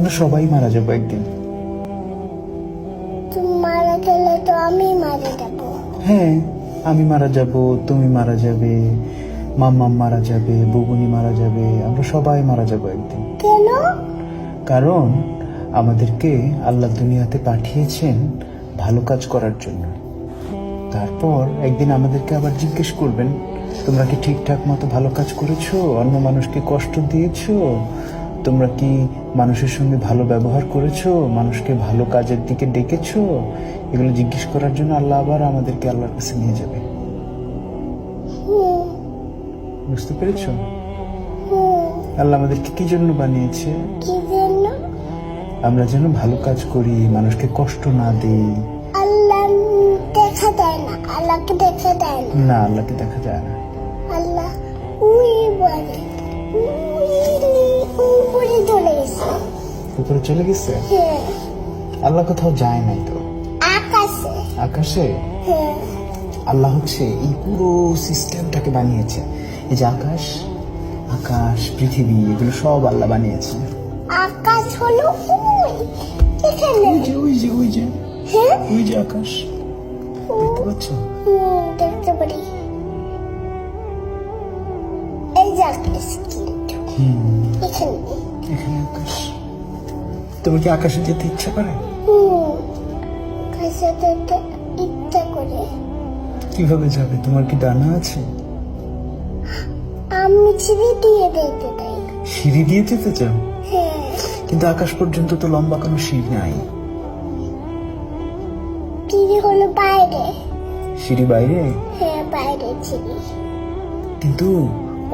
আমরা সবাই মারা যাবো একদিন। তুমি মারা গেলে তো আমি মারা যাব। হ্যাঁ, আমি মারা যাব, তুমি মারা যাবে, মাম্মা মারা যাবে, বুবুনি মারা যাবে, আমরা সবাই মারা যাব একদিন। কেন? কারণ আমাদেরকে আল্লাহ দুনিয়াতে পাঠিয়েছেন ভালো কাজ করার জন্য। তারপর একদিন আমাদেরকে আবার জিজ্ঞেস করবেন, তোমরা কি ঠিকঠাক মতো ভালো কাজ করেছো? অন্য মানুষকে কষ্ট দিয়েছো? তোমরা কি মানুষের সঙ্গে ভালো ব্যবহার করেছো? মানুষকে ভালো কাজের দিকে ডেকেছো? এগুলো জিজ্ঞেস করার জন্য আল্লাহ আবার আমাদেরকে আল্লাহর কাছে নিয়ে যাবে। বুঝতে পেরেছো? আল্লাহ আমাদেরকে কি জন্য বানিয়েছে? কি জন্য? আমরা যেন ভালো কাজ করি, মানুষকে কষ্ট না দিই। আল্লাহ দেখা দেয় না, আল্লাহকে দেখা দেয় না। না, আল্লাহকে দেখা যায় না। আল্লাহ ওই বলে উপরে চলে গেছে। উপরে চলে গেছে? হ্যাঁ। আল্লাহ কোথাও যায় নাই তো। আকাশে। আকাশে? হ্যাঁ। আল্লাহ হচ্ছে এই পুরো সিস্টেমটাকে বানিয়েছে। এই যে আকাশ, আকাশ, পৃথিবী, এগুলো সব আল্লাহ বানিয়েছে। আকাশ হলো ওই এখানে। ওই যে ওই যে হ্যাঁ, ওই যে আকাশ দেখতে পাচ্ছ? দেখতে পারি। এই যে আকাশ কিন্তু এখানে। এখানে আকাশ। তোমার কি আকাশে যেতে ইচ্ছা করে? আকাশে যেতে ইচ্ছা করে। কিভাবে যাবে? তোমার কি ডানা আছে? আমি সিঁড়ি দিয়ে যেতে চাই। সিঁড়ি দিয়ে যেতে চাও? হ্যাঁ। কিন্তু আকাশ পর্যন্ত তো লম্বা কোনো সিঁড়ি নাই। সিঁড়ি হলো বাইরে। সিঁড়ি বাইরে? হ্যাঁ, বাইরে সিঁড়ি। কিন্তু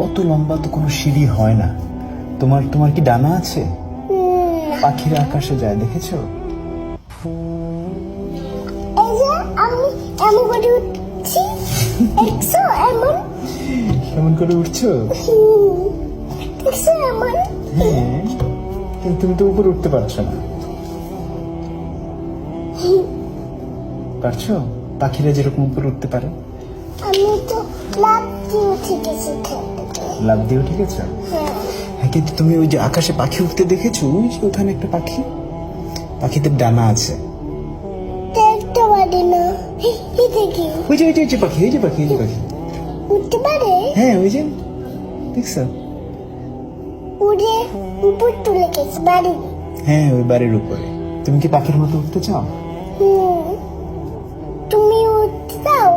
অত লম্বা তো কোনো সিঁড়ি হয় না। তোমার কি ডানা আছে? পাখিরা আকাশে যায়, দেখেছো? এই যে আমি এমন করে উঠছি, দেখছো? কেমন করে উঠছো? দেখছো এমন? হ্যাঁ, কিন্তু তুমি তো উপরে উঠতে পারছো না। পারছো? পাখিরা যেরকম উপরে উঠতে পারে। আমি তো লাফ দিয়ে উঠে গেছি। লাফ দিয়ে উঠে গেছো? হ্যাঁ, কিন্তু তুমি ওই যে আকাশে পাখি উঠতে দেখেছো? ওই যে ওখানে একটা পাখি, পাখিদের ডানা আছে। দেখতে পারি না। এই দেখি। ওই যে পাখি, এই যে পাখি, এই যে পাখি উঠতে পারে? হ্যাঁ, ওই যে দেখছো? উড়ে উপর তুলে গেছে বাড়ি। হ্যাঁ, ওই বাড়ির উপরে। তুমি কি পাখির মতো উঠতে চাও? তুমি উঠতে চাও?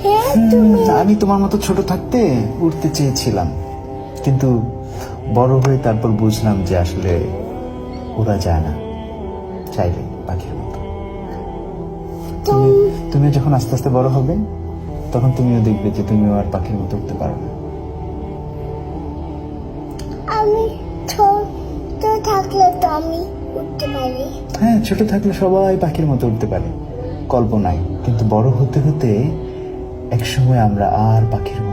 হ্যাঁ, তুমি। আমি তোমার মতো ছোট থাকতে উঠতে চেয়েছিলাম, কিন্তু বড় হয়ে তারপর বুঝলাম যে আসলে ওরা যায় না চাইলে পাখির মতো। তুমি যখন আস্তে আস্তে বড় হবে তখন তুমিও দেখবে যে তুমিও আর পাখির মতো উঠতে পারো না। আমি ছোট থাকলে তো আমি উঠতে পারি। হ্যাঁ, ছোট থাকলে সবাই পাখির মতো উঠতে পারে কল্পনায়, কিন্তু বড় হতে হতে একসময় আমরা আর পাখির মতো